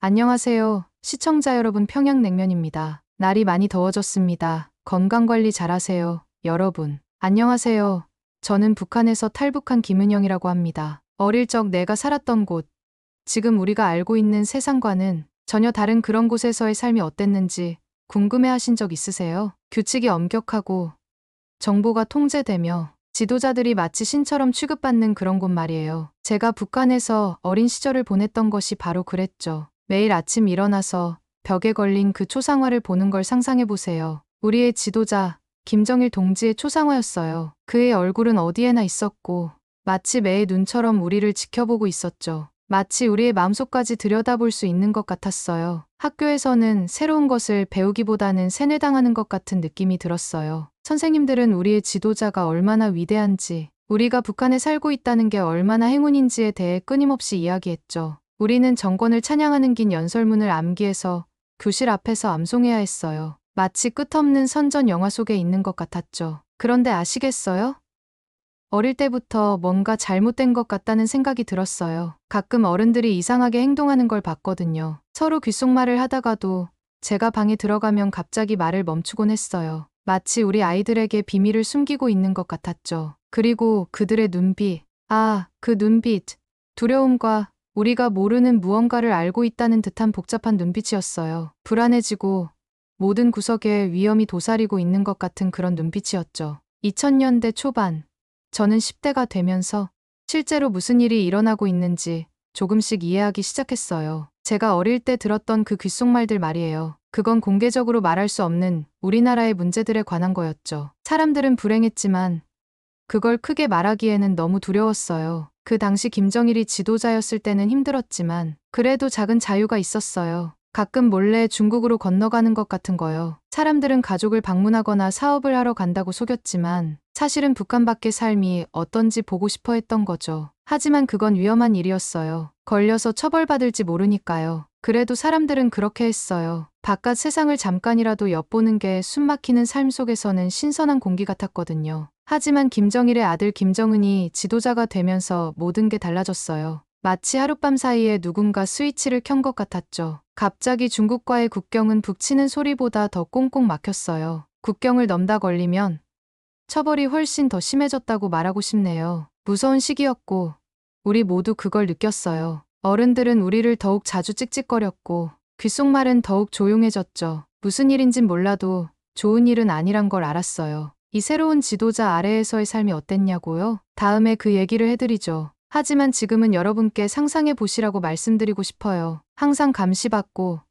안녕하세요. 시청자 여러분, 평양냉면입니다. 날이 많이 더워졌습니다. 건강관리 잘하세요. 여러분, 안녕하세요. 저는 북한에서 탈북한 김은영이라고 합니다. 어릴 적 내가 살았던 곳, 지금 우리가 알고 있는 세상과는 전혀 다른 그런 곳에서의 삶이 어땠는지 궁금해하신 적 있으세요? 규칙이 엄격하고 정보가 통제되며 지도자들이 마치 신처럼 취급받는 그런 곳 말이에요. 제가 북한에서 어린 시절을 보냈던 것이 바로 그랬죠. 매일 아침 일어나서 벽에 걸린 그 초상화를 보는 걸 상상해 보세요. 우리의 지도자 김정일 동지의 초상화였어요. 그의 얼굴은 어디에나 있었고 마치 매의 눈처럼 우리를 지켜보고 있었죠. 마치 우리의 마음속까지 들여다볼 수 있는 것 같았어요. 학교에서는 새로운 것을 배우기보다는 세뇌당하는 것 같은 느낌이 들었어요. 선생님들은 우리의 지도자가 얼마나 위대한지, 우리가 북한에 살고 있다는 게 얼마나 행운인지에 대해 끊임없이 이야기했죠. 우리는 정권을 찬양하는 긴 연설문을 암기해서 교실 앞에서 암송해야 했어요. 마치 끝없는 선전 영화 속에 있는 것 같았죠. 그런데 아시겠어요? 어릴 때부터 뭔가 잘못된 것 같다는 생각이 들었어요. 가끔 어른들이 이상하게 행동하는 걸 봤거든요. 서로 귓속말을 하다가도 제가 방에 들어가면 갑자기 말을 멈추곤 했어요. 마치 우리 아이들에게 비밀을 숨기고 있는 것 같았죠. 그리고 그들의 눈빛, 그 눈빛, 두려움과 우리가 모르는 무언가를 알고 있다는 듯한 복잡한 눈빛이었어요. 불안해지고 모든 구석에 위험이 도사리고 있는 것 같은 그런 눈빛이었죠. 2000년대 초반, 저는 10대가 되면서 실제로 무슨 일이 일어나고 있는지 조금씩 이해하기 시작했어요. 제가 어릴 때 들었던 그 귓속말들 말이에요. 그건 공개적으로 말할 수 없는 우리나라의 문제들에 관한 거였죠. 사람들은 불행했지만 그걸 크게 말하기에는 너무 두려웠어요. 그 당시 김정일이 지도자였을 때는 힘들었지만 그래도 작은 자유가 있었어요. 가끔 몰래 중국으로 건너가는 것 같은 거요. 사람들은 가족을 방문하거나 사업을 하러 간다고 속였지만 사실은 북한 밖의 삶이 어떤지 보고 싶어 했던 거죠. 하지만 그건 위험한 일이었어요. 걸려서 처벌받을지 모르니까요. 그래도 사람들은 그렇게 했어요. 바깥 세상을 잠깐이라도 엿보는 게 숨막히는 삶 속에서는 신선한 공기 같았거든요. 하지만 김정일의 아들 김정은이 지도자가 되면서 모든 게 달라졌어요. 마치 하룻밤 사이에 누군가 스위치를 켠 것 같았죠. 갑자기 중국과의 국경은 북치는 소리보다 더 꽁꽁 막혔어요. 국경을 넘다 걸리면 처벌이 훨씬 더 심해졌다고 말하고 싶네요. 무서운 시기였고 우리 모두 그걸 느꼈어요. 어른들은 우리를 더욱 자주 찍찍거렸고 귓속말은 더욱 조용해졌죠. 무슨 일인진 몰라도 좋은 일은 아니란 걸 알았어요. 이 새로운 지도자 아래에서의 삶이 어땠냐고요? 다음에 그 얘기를 해드리죠. 하지만 지금은 여러분께 상상해 보시라고 말씀드리고 싶어요. 항상 감시받고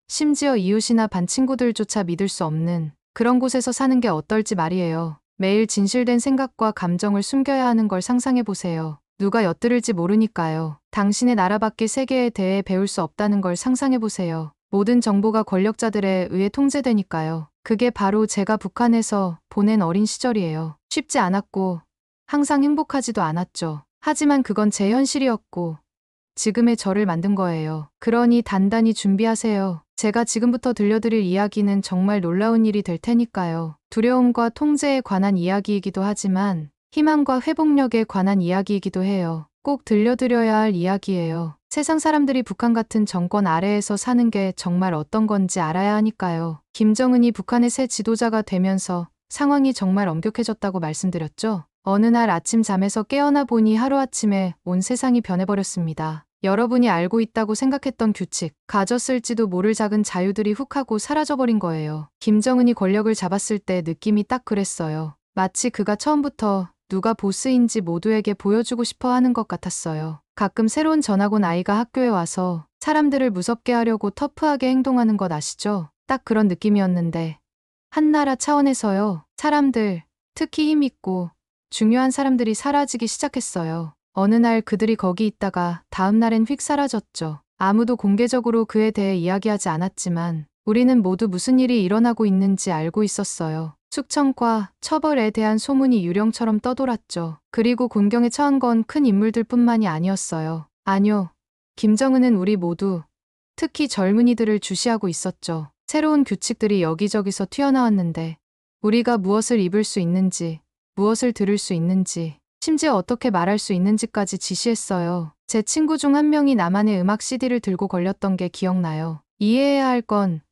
심지어 이웃이나 반 친구들조차 믿을 수 없는 그런 곳에서 사는 게 어떨지 말이에요. 매일 진실된 생각과 감정을 숨겨야 하는 걸 상상해 보세요. 누가 엿들을지 모르니까요. 당신의 나라 밖의 세계에 대해 배울 수 없다는 걸 상상해 보세요. 모든 정보가 권력자들에 의해 통제되니까요. 그게 바로 제가 북한에서 보낸 어린 시절이에요. 쉽지 않았고 항상 행복하지도 않았죠. 하지만 그건 제 현실이었고 지금의 저를 만든 거예요. 그러니 단단히 준비하세요. 제가 지금부터 들려드릴 이야기는 정말 놀라운 일이 될 테니까요. 두려움과 통제에 관한 이야기이기도 하지만 희망과 회복력에 관한 이야기이기도 해요. 꼭 들려드려야 할 이야기예요. 세상 사람들이 북한 같은 정권 아래에서 사는 게 정말 어떤 건지 알아야 하니까요. 김정은이 북한의 새 지도자가 되면서 상황이 정말 엄격해졌다고 말씀드렸죠? 어느 날 아침 잠에서 깨어나 보니 하루아침에 온 세상이 변해버렸습니다. 여러분이 알고 있다고 생각했던 규칙, 가졌을지도 모를 작은 자유들이 훅 하고 사라져버린 거예요. 김정은이 권력을 잡았을 때 느낌이 딱 그랬어요. 마치 그가 처음부터 누가 보스인지 모두에게 보여주고 싶어 하는 것 같았어요. 가끔 새로운 전학 온 아이가 학교에 와서 사람들을 무섭게 하려고 터프하게 행동하는 것 아시죠? 딱 그런 느낌이었는데 한나라 차원에서요. 사람들, 특히 힘있고 중요한 사람들이 사라지기 시작했어요. 어느 날 그들이 거기 있다가 다음 날엔 휙 사라졌죠. 아무도 공개적으로 그에 대해 이야기하지 않았지만 우리는 모두 무슨 일이 일어나고 있는지 알고 있었어요. 숙청과 처벌에 대한 소문이 유령처럼 떠돌았죠. 그리고 곤경에 처한 건 큰 인물들뿐만이 아니었어요. 아니요. 김정은은 우리 모두, 특히 젊은이들을 주시하고 있었죠. 새로운 규칙들이 여기저기서 튀어나왔는데 우리가 무엇을 입을 수 있는지, 무엇을 들을 수 있는지, 심지어 어떻게 말할 수 있는지까지 지시했어요. 제 친구 중 한 명이 나만의 음악 CD를 들고 걸렸던 게 기억나요. 이해해야 할 건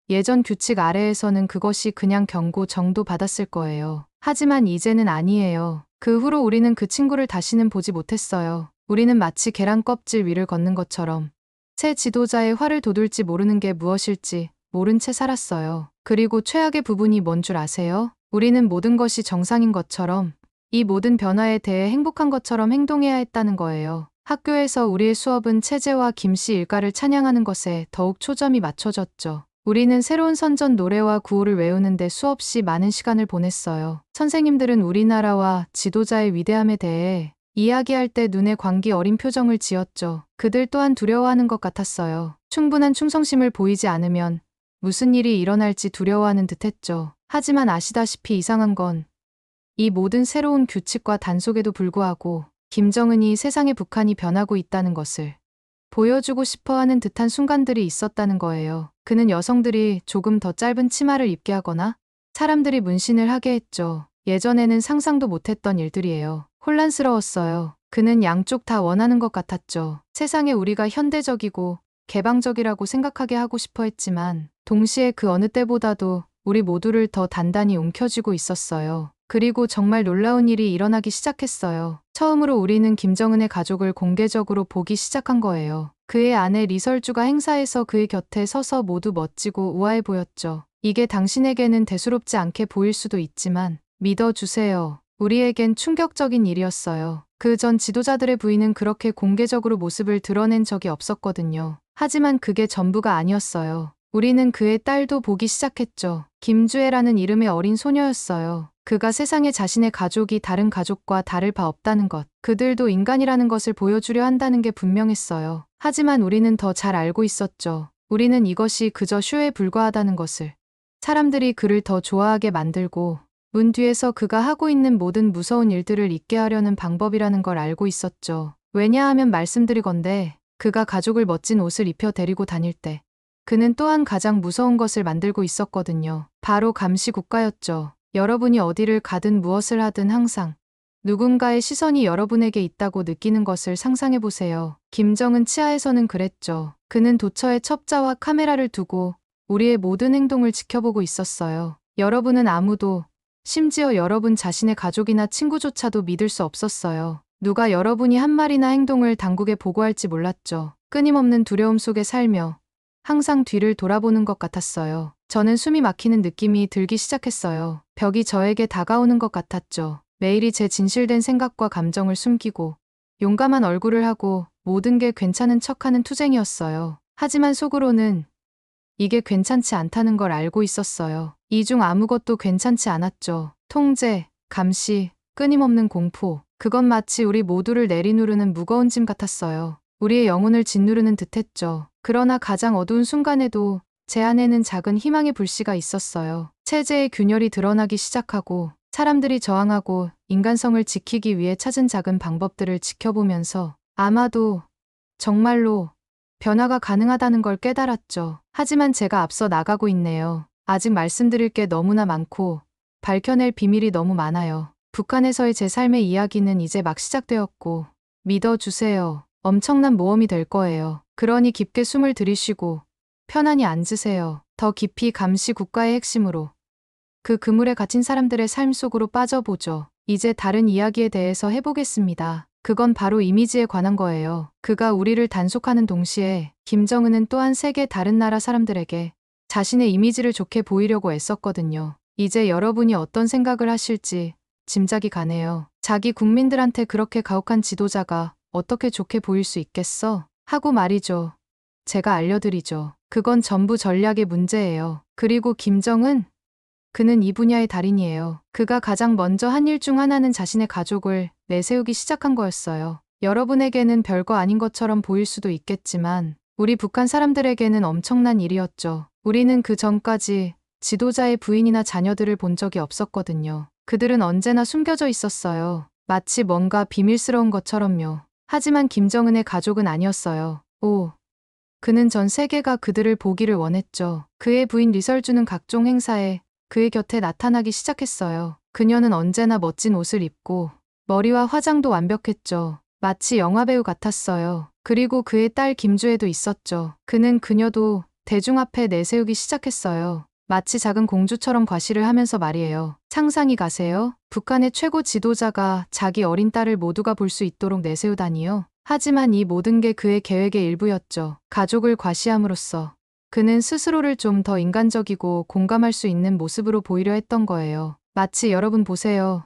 예전 규칙 아래에서는 그것이 그냥 경고 정도 받았을 거예요. 하지만 이제는 아니에요. 그 후로 우리는 그 친구를 다시는 보지 못했어요. 우리는 마치 계란 껍질 위를 걷는 것처럼 새 지도자의 화를 돋울지 모르는 게 무엇일지 모른 채 살았어요. 그리고 최악의 부분이 뭔 줄 아세요? 우리는 모든 것이 정상인 것처럼, 이 모든 변화에 대해 행복한 것처럼 행동해야 했다는 거예요. 학교에서 우리의 수업은 체제와 김씨 일가를 찬양하는 것에 더욱 초점이 맞춰졌죠. 우리는 새로운 선전 노래와 구호를 외우는데 수없이 많은 시간을 보냈어요. 선생님들은 우리나라와 지도자의 위대함에 대해 이야기할 때 눈에 광기 어린 표정을 지었죠. 그들 또한 두려워하는 것 같았어요. 충분한 충성심을 보이지 않으면 무슨 일이 일어날지 두려워하는 듯했죠. 하지만 아시다시피 이상한 건 이 모든 새로운 규칙과 단속에도 불구하고 김정은이 세상의 북한이 변하고 있다는 것을 보여주고 싶어하는 듯한 순간들이 있었다는 거예요. 그는 여성들이 조금 더 짧은 치마를 입게 하거나 사람들이 문신을 하게 했죠. 예전에는 상상도 못했던 일들이에요. 혼란스러웠어요. 그는 양쪽 다 원하는 것 같았죠. 세상에 우리가 현대적이고 개방적이라고 생각하게 하고 싶어 했지만 동시에 그 어느 때보다도 우리 모두를 더 단단히 움켜쥐고 있었어요. 그리고 정말 놀라운 일이 일어나기 시작했어요. 처음으로 우리는 김정은의 가족을 공개적으로 보기 시작한 거예요. 그의 아내 리설주가 행사에서 그의 곁에 서서 모두 멋지고 우아해 보였죠. 이게 당신에게는 대수롭지 않게 보일 수도 있지만 믿어주세요. 우리에겐 충격적인 일이었어요. 그 전 지도자들의 부인은 그렇게 공개적으로 모습을 드러낸 적이 없었거든요. 하지만 그게 전부가 아니었어요. 우리는 그의 딸도 보기 시작했죠. 김주애라는 이름의 어린 소녀였어요. 그가 세상에 자신의 가족이 다른 가족과 다를 바 없다는 것, 그들도 인간이라는 것을 보여주려 한다는 게 분명했어요. 하지만 우리는 더 잘 알고 있었죠. 우리는 이것이 그저 쇼에 불과하다는 것을. 사람들이 그를 더 좋아하게 만들고 문 뒤에서 그가 하고 있는 모든 무서운 일들을 잊게 하려는 방법이라는 걸 알고 있었죠. 왜냐하면 말씀드리건대 그가 가족을 멋진 옷을 입혀 데리고 다닐 때 그는 또한 가장 무서운 것을 만들고 있었거든요. 바로 감시 국가였죠. 여러분이 어디를 가든 무엇을 하든 항상 누군가의 시선이 여러분에게 있다고 느끼는 것을 상상해 보세요. 김정은 치하에서는 그랬죠. 그는 도처에 첩자와 카메라를 두고 우리의 모든 행동을 지켜보고 있었어요. 여러분은 아무도, 심지어 여러분 자신의 가족이나 친구조차도 믿을 수 없었어요. 누가 여러분이 한 말이나 행동을 당국에 보고할지 몰랐죠. 끊임없는 두려움 속에 살며 항상 뒤를 돌아보는 것 같았어요. 저는 숨이 막히는 느낌이 들기 시작했어요. 벽이 저에게 다가오는 것 같았죠. 매일이 제 진실된 생각과 감정을 숨기고 용감한 얼굴을 하고 모든 게 괜찮은 척하는 투쟁이었어요. 하지만 속으로는 이게 괜찮지 않다는 걸 알고 있었어요. 이 중 아무것도 괜찮지 않았죠. 통제, 감시, 끊임없는 공포. 그건 마치 우리 모두를 내리누르는 무거운 짐 같았어요. 우리의 영혼을 짓누르는 듯했죠. 그러나 가장 어두운 순간에도 제 안에는 작은 희망의 불씨가 있었어요. 체제의 균열이 드러나기 시작하고 사람들이 저항하고 인간성을 지키기 위해 찾은 작은 방법들을 지켜보면서 아마도 정말로 변화가 가능하다는 걸 깨달았죠. 하지만 제가 앞서 나가고 있네요. 아직 말씀드릴 게 너무나 많고 밝혀낼 비밀이 너무 많아요. 북한에서의 제 삶의 이야기는 이제 막 시작되었고 믿어주세요. 엄청난 모험이 될 거예요. 그러니 깊게 숨을 들이쉬고 편안히 앉으세요. 더 깊이 감시 국가의 핵심으로 그 그물에 갇힌 사람들의 삶 속으로 빠져보죠. 이제 다른 이야기에 대해서 해보겠습니다. 그건 바로 이미지에 관한 거예요. 그가 우리를 단속하는 동시에 김정은은 또한 세계 다른 나라 사람들에게 자신의 이미지를 좋게 보이려고 애썼거든요. 이제 여러분이 어떤 생각을 하실지 짐작이 가네요. 자기 국민들한테 그렇게 가혹한 지도자가 어떻게 좋게 보일 수 있겠어? 하고 말이죠. 제가 알려드리죠. 그건 전부 전략의 문제예요. 그리고 김정은? 그는 이 분야의 달인이에요. 그가 가장 먼저 한 일 중 하나는 자신의 가족을 내세우기 시작한 거였어요. 여러분에게는 별거 아닌 것처럼 보일 수도 있겠지만 우리 북한 사람들에게는 엄청난 일이었죠. 우리는 그 전까지 지도자의 부인이나 자녀들을 본 적이 없었거든요. 그들은 언제나 숨겨져 있었어요. 마치 뭔가 비밀스러운 것처럼요. 하지만 김정은의 가족은 아니었어요. 그는 전 세계가 그들을 보기를 원했죠. 그의 부인 리설주는 각종 행사에 그의 곁에 나타나기 시작했어요. 그녀는 언제나 멋진 옷을 입고 머리와 화장도 완벽했죠. 마치 영화배우 같았어요. 그리고 그의 딸 김주혜도 있었죠. 그녀도 대중 앞에 내세우기 시작했어요. 마치 작은 공주처럼 과시를 하면서 말이에요. 상상이 가세요? 북한의 최고 지도자가 자기 어린 딸을 모두가 볼 수 있도록 내세우다니요. 하지만 이 모든 게 그의 계획의 일부였죠. 가족을 과시함으로써 그는 스스로를 좀 더 인간적이고 공감할 수 있는 모습으로 보이려 했던 거예요. 마치 여러분 보세요.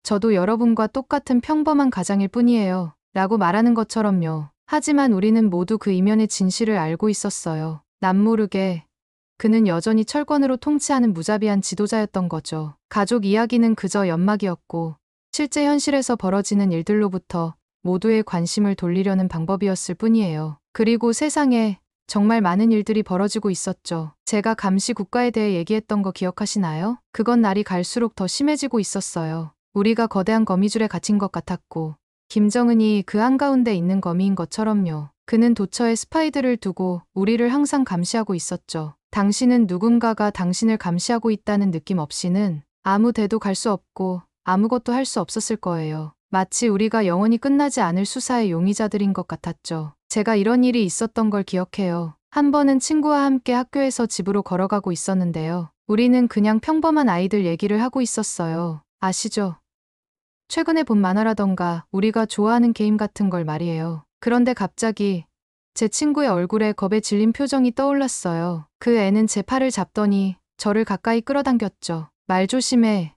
저도 여러분과 똑같은 평범한 가장일 뿐이에요. 라고 말하는 것처럼요. 하지만 우리는 모두 그 이면의 진실을 알고 있었어요. 남모르게 그는 여전히 철권으로 통치하는 무자비한 지도자였던 거죠. 가족 이야기는 그저 연막이었고 실제 현실에서 벌어지는 일들로부터 모두의 관심을 돌리려는 방법이었을 뿐이에요. 그리고 세상에 정말 많은 일들이 벌어지고 있었죠. 제가 감시 국가에 대해 얘기했던 거 기억하시나요? 그건 날이 갈수록 더 심해지고 있었어요. 우리가 거대한 거미줄에 갇힌 것 같았고 김정은이 그 한가운데 있는 거미인 것처럼요. 그는 도처에 스파이들을 두고 우리를 항상 감시하고 있었죠. 당신은 누군가가 당신을 감시하고 있다는 느낌 없이는 아무 데도 갈 수 없고 아무것도 할 수 없었을 거예요. 마치 우리가 영원히 끝나지 않을 수사의 용의자들인 것 같았죠. 제가 이런 일이 있었던 걸 기억해요. 한 번은 친구와 함께 학교에서 집으로 걸어가고 있었는데요. 우리는 그냥 평범한 아이들 얘기를 하고 있었어요. 아시죠? 최근에 본 만화라던가 우리가 좋아하는 게임 같은 걸 말이에요. 그런데 갑자기 제 친구의 얼굴에 겁에 질린 표정이 떠올랐어요. 그 애는 제 팔을 잡더니 저를 가까이 끌어당겼죠. 말 조심해.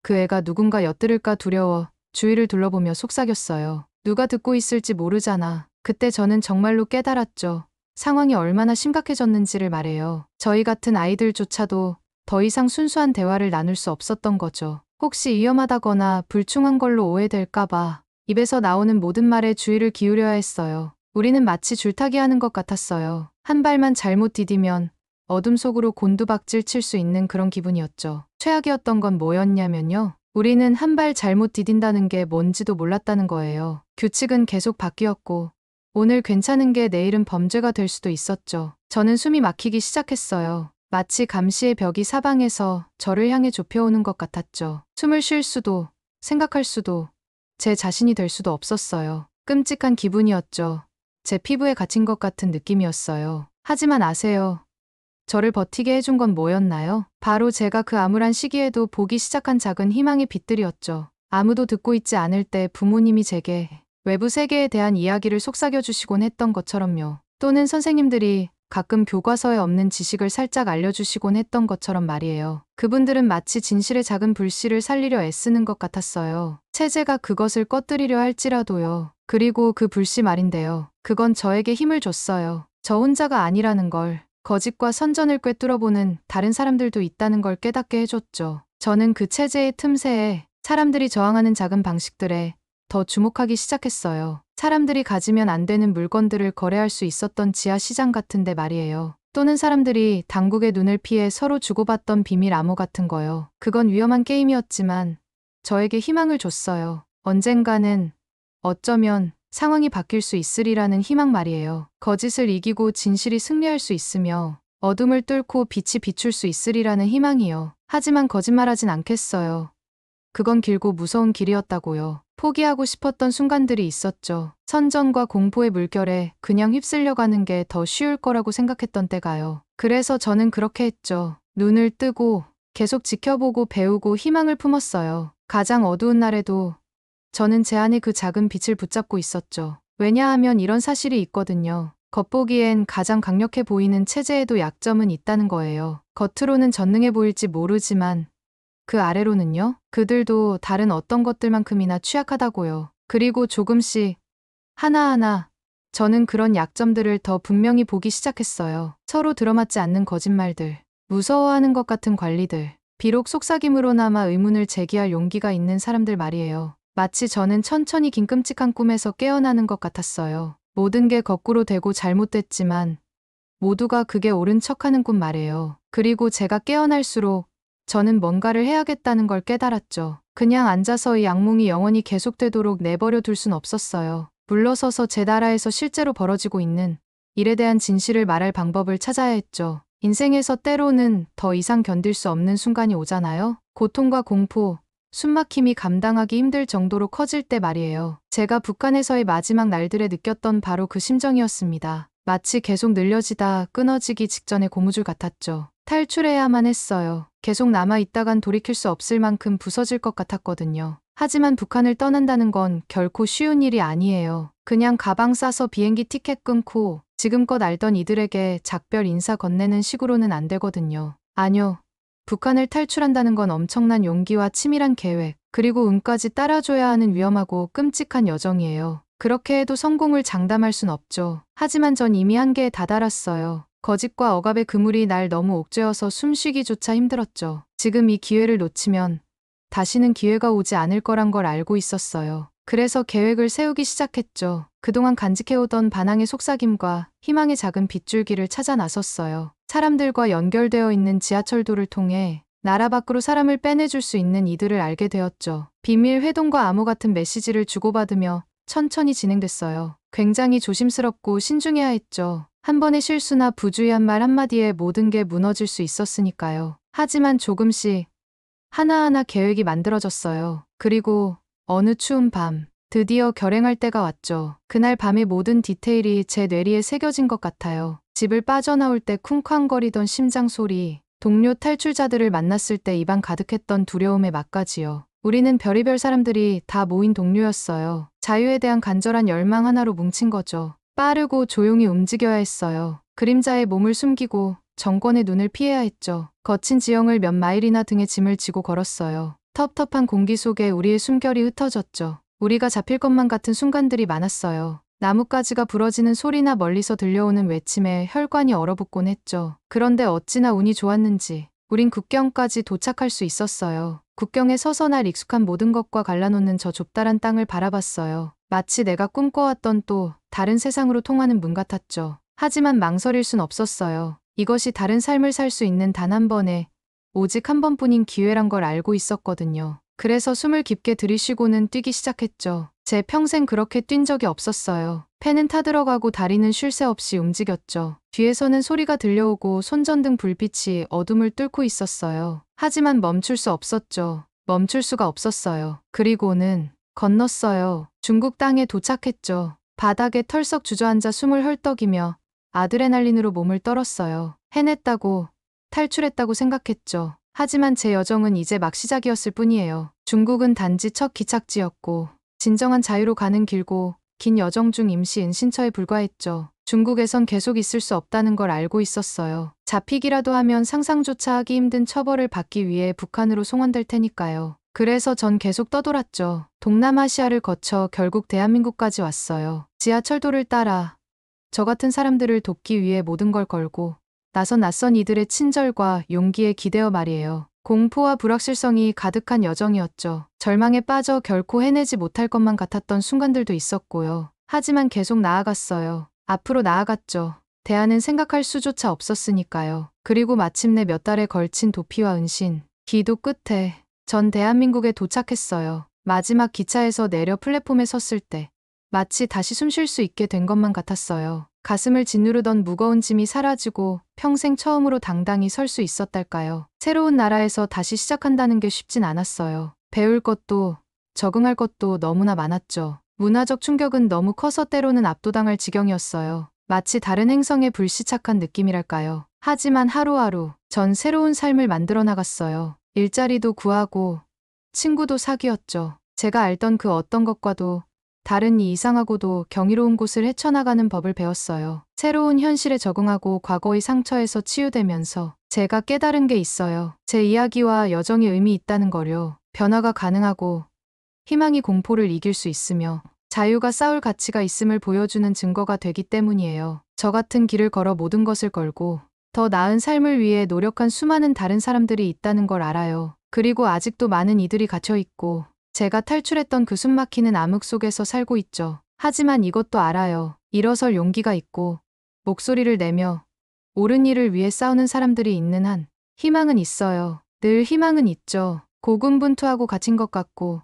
그 애가 누군가 엿들을까 두려워 주위를 둘러보며 속삭였어요. 누가 듣고 있을지 모르잖아. 그때 저는 정말로 깨달았죠. 상황이 얼마나 심각해졌는지를 말해요. 저희 같은 아이들조차도 더 이상 순수한 대화를 나눌 수 없었던 거죠. 혹시 위험하다거나 불충한 걸로 오해될까봐 입에서 나오는 모든 말에 주의를 기울여야 했어요. 우리는 마치 줄타기 하는 것 같았어요. 한 발만 잘못 디디면 어둠 속으로 곤두박질 칠 수 있는 그런 기분이었죠. 최악이었던 건 뭐였냐면요. 우리는 한 발 잘못 디딘다는 게 뭔지도 몰랐다는 거예요. 규칙은 계속 바뀌었고 오늘 괜찮은 게 내일은 범죄가 될 수도 있었죠. 저는 숨이 막히기 시작했어요. 마치 감시의 벽이 사방에서 저를 향해 좁혀오는 것 같았죠. 숨을 쉴 수도, 생각할 수도, 제 자신이 될 수도 없었어요. 끔찍한 기분이었죠. 제 피부에 갇힌 것 같은 느낌이었어요. 하지만 아세요. 저를 버티게 해준 건 뭐였나요? 바로 제가 그 암울한 시기에도 보기 시작한 작은 희망의 빛들이었죠. 아무도 듣고 있지 않을 때 부모님이 제게 외부 세계에 대한 이야기를 속삭여주시곤 했던 것처럼요. 또는 선생님들이 가끔 교과서에 없는 지식을 살짝 알려주시곤 했던 것처럼 말이에요. 그분들은 마치 진실의 작은 불씨를 살리려 애쓰는 것 같았어요. 체제가 그것을 꺼뜨리려 할지라도요. 그리고 그 불씨 말인데요. 그건 저에게 힘을 줬어요. 저 혼자가 아니라는 걸, 거짓과 선전을 꿰뚫어보는 다른 사람들도 있다는 걸 깨닫게 해줬죠. 저는 그 체제의 틈새에 사람들이 저항하는 작은 방식들에 더 주목하기 시작했어요. 사람들이 가지면 안 되는 물건들을 거래할 수 있었던 지하 시장 같은데 말이에요. 또는 사람들이 당국의 눈을 피해 서로 주고받던 비밀 암호 같은 거요. 그건 위험한 게임이었지만 저에게 희망을 줬어요. 언젠가는 어쩌면 상황이 바뀔 수 있으리라는 희망 말이에요. 거짓을 이기고 진실이 승리할 수 있으며 어둠을 뚫고 빛이 비출 수 있으리라는 희망이요. 하지만 거짓말하진 않겠어요. 그건 길고 무서운 길이었다고요. 포기하고 싶었던 순간들이 있었죠. 선전과 공포의 물결에 그냥 휩쓸려 가는 게 더 쉬울 거라고 생각했던 때가요. 그래서 저는 그렇게 했죠. 눈을 뜨고 계속 지켜보고 배우고 희망을 품었어요. 가장 어두운 날에도 저는 제 안에 그 작은 빛을 붙잡고 있었죠. 왜냐하면 이런 사실이 있거든요. 겉보기엔 가장 강력해 보이는 체제에도 약점은 있다는 거예요. 겉으로는 전능해 보일지 모르지만 그 아래로는요? 그들도 다른 어떤 것들만큼이나 취약하다고요. 그리고 조금씩 하나하나 저는 그런 약점들을 더 분명히 보기 시작했어요. 서로 들어맞지 않는 거짓말들, 무서워하는 것 같은 관리들, 비록 속삭임으로나마 의문을 제기할 용기가 있는 사람들 말이에요. 마치 저는 천천히 긴 끔찍한 꿈에서 깨어나는 것 같았어요. 모든 게 거꾸로 되고 잘못됐지만 모두가 그게 옳은 척하는 꿈 말이에요. 그리고 제가 깨어날수록 저는 뭔가를 해야겠다는 걸 깨달았죠. 그냥 앉아서 이 악몽이 영원히 계속되도록 내버려 둘 순 없었어요. 물러서서 제 나라에서 실제로 벌어지고 있는 일에 대한 진실을 말할 방법을 찾아야 했죠. 인생에서 때로는 더 이상 견딜 수 없는 순간이 오잖아요. 고통과 공포, 숨막힘이 감당하기 힘들 정도로 커질 때 말이에요. 제가 북한에서의 마지막 날들에 느꼈던 바로 그 심정이었습니다. 마치 계속 늘려지다 끊어지기 직전의 고무줄 같았죠. 탈출해야만 했어요. 계속 남아있다간 돌이킬 수 없을 만큼 부서질 것 같았거든요. 하지만 북한을 떠난다는 건 결코 쉬운 일이 아니에요. 그냥 가방 싸서 비행기 티켓 끊고 지금껏 알던 이들에게 작별 인사 건네는 식으로는 안 되거든요. 아뇨. 북한을 탈출한다는 건 엄청난 용기와 치밀한 계획, 그리고 운까지 따라줘야 하는 위험하고 끔찍한 여정이에요. 그렇게 해도 성공을 장담할 순 없죠. 하지만 전 이미 한계에 다다랐어요. 거짓과 억압의 그물이 날 너무 옥죄어서 숨쉬기조차 힘들었죠. 지금 이 기회를 놓치면 다시는 기회가 오지 않을 거란 걸 알고 있었어요. 그래서 계획을 세우기 시작했죠. 그동안 간직해오던 반항의 속삭임과 희망의 작은 빗줄기를 찾아 나섰어요. 사람들과 연결되어 있는 지하철도를 통해 나라 밖으로 사람을 빼내줄 수 있는 이들을 알게 되었죠. 비밀 회동과 암호 같은 메시지를 주고받으며 천천히 진행됐어요. 굉장히 조심스럽고 신중해야 했죠. 한 번의 실수나 부주의한 말 한마디에 모든 게 무너질 수 있었으니까요. 하지만 조금씩 하나하나 계획이 만들어졌어요. 그리고 어느 추운 밤, 드디어 결행할 때가 왔죠. 그날 밤의 모든 디테일이 제 뇌리에 새겨진 것 같아요. 집을 빠져나올 때 쿵쾅거리던 심장 소리, 동료 탈출자들을 만났을 때 입안 가득했던 두려움의 맛까지요. 우리는 별의별 사람들이 다 모인 동료였어요. 자유에 대한 간절한 열망 하나로 뭉친 거죠. 빠르고 조용히 움직여야 했어요. 그림자에 몸을 숨기고 정권의 눈을 피해야 했죠. 거친 지형을 몇 마일이나 등에 짐을 지고 걸었어요. 텁텁한 공기 속에 우리의 숨결이 흩어졌죠. 우리가 잡힐 것만 같은 순간들이 많았어요. 나뭇가지가 부러지는 소리나 멀리서 들려오는 외침에 혈관이 얼어붙곤 했죠. 그런데 어찌나 운이 좋았는지 우린 국경까지 도착할 수 있었어요. 국경에 서서 날 익숙한 모든 것과 갈라놓는 저 좁다란 땅을 바라봤어요. 마치 내가 꿈꿔왔던 또 다른 세상으로 통하는 문 같았죠. 하지만 망설일 순 없었어요. 이것이 다른 삶을 살 수 있는 단 한 번의, 오직 한 번뿐인 기회란 걸 알고 있었거든요. 그래서 숨을 깊게 들이쉬고는 뛰기 시작했죠. 제 평생 그렇게 뛴 적이 없었어요. 폐는 타들어가고 다리는 쉴 새 없이 움직였죠. 뒤에서는 소리가 들려오고 손전등 불빛이 어둠을 뚫고 있었어요. 하지만 멈출 수 없었죠. 멈출 수가 없었어요. 그리고는 건넜어요. 중국 땅에 도착했죠. 바닥에 털썩 주저앉아 숨을 헐떡이며 아드레날린으로 몸을 떨었어요. 해냈다고, 탈출했다고 생각했죠. 하지만 제 여정은 이제 막 시작이었을 뿐이에요. 중국은 단지 첫 기착지였고 진정한 자유로 가는 길고 긴 여정 중 임시 은신처에 불과했죠. 중국에선 계속 있을 수 없다는 걸 알고 있었어요. 잡히기라도 하면 상상조차 하기 힘든 처벌을 받기 위해 북한으로 송환될 테니까요. 그래서 전 계속 떠돌았죠. 동남아시아를 거쳐 결국 대한민국까지 왔어요. 지하철도를 따라 저 같은 사람들을 돕기 위해 모든 걸 걸고 나선 낯선 이들의 친절과 용기에 기대어 말이에요. 공포와 불확실성이 가득한 여정이었죠. 절망에 빠져 결코 해내지 못할 것만 같았던 순간들도 있었고요. 하지만 계속 나아갔어요. 앞으로 나아갔죠. 대안은 생각할 수조차 없었으니까요. 그리고 마침내 몇 달에 걸친 도피와 은신, 기도 끝에 전 대한민국에 도착했어요. 마지막 기차에서 내려 플랫폼에 섰을 때 마치 다시 숨 쉴 수 있게 된 것만 같았어요. 가슴을 짓누르던 무거운 짐이 사라지고 평생 처음으로 당당히 설 수 있었달까요. 새로운 나라에서 다시 시작한다는 게 쉽진 않았어요. 배울 것도 적응할 것도 너무나 많았죠. 문화적 충격은 너무 커서 때로는 압도당할 지경이었어요. 마치 다른 행성에 불시착한 느낌이랄까요. 하지만 하루하루 전 새로운 삶을 만들어 나갔어요. 일자리도 구하고 친구도 사귀었죠. 제가 알던 그 어떤 것과도 다른 이 이상하고도 경이로운 곳을 헤쳐나가는 법을 배웠어요. 새로운 현실에 적응하고 과거의 상처에서 치유되면서 제가 깨달은 게 있어요. 제 이야기와 여정이 의미 있다는 거요. 변화가 가능하고 희망이 공포를 이길 수 있으며 자유가 싸울 가치가 있음을 보여주는 증거가 되기 때문이에요. 저 같은 길을 걸어 모든 것을 걸고 더 나은 삶을 위해 노력한 수많은 다른 사람들이 있다는 걸 알아요. 그리고 아직도 많은 이들이 갇혀있고 제가 탈출했던 그 숨막히는 암흑 속에서 살고 있죠. 하지만 이것도 알아요. 일어설 용기가 있고 목소리를 내며 옳은 일을 위해 싸우는 사람들이 있는 한 희망은 있어요. 늘 희망은 있죠. 고군분투하고 갇힌 것 같고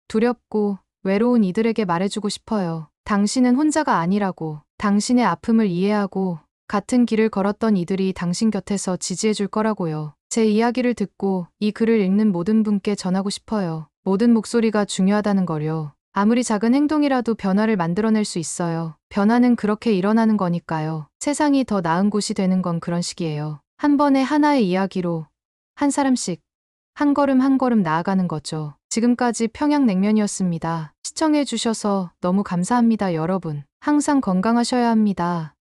두렵고 외로운 이들에게 말해주고 싶어요. 당신은 혼자가 아니라고. 당신의 아픔을 이해하고 같은 길을 걸었던 이들이 당신 곁에서 지지해줄 거라고요. 제 이야기를 듣고 이 글을 읽는 모든 분께 전하고 싶어요. 모든 목소리가 중요하다는 거요. 아무리 작은 행동이라도 변화를 만들어낼 수 있어요. 변화는 그렇게 일어나는 거니까요. 세상이 더 나은 곳이 되는 건 그런 식이에요. 한 번에 하나의 이야기로 한 사람씩 한 걸음 한 걸음 나아가는 거죠. 지금까지 평양냉면이었습니다. 시청해 주셔서 너무 감사합니다, 여러분. 항상 건강하셔야 합니다.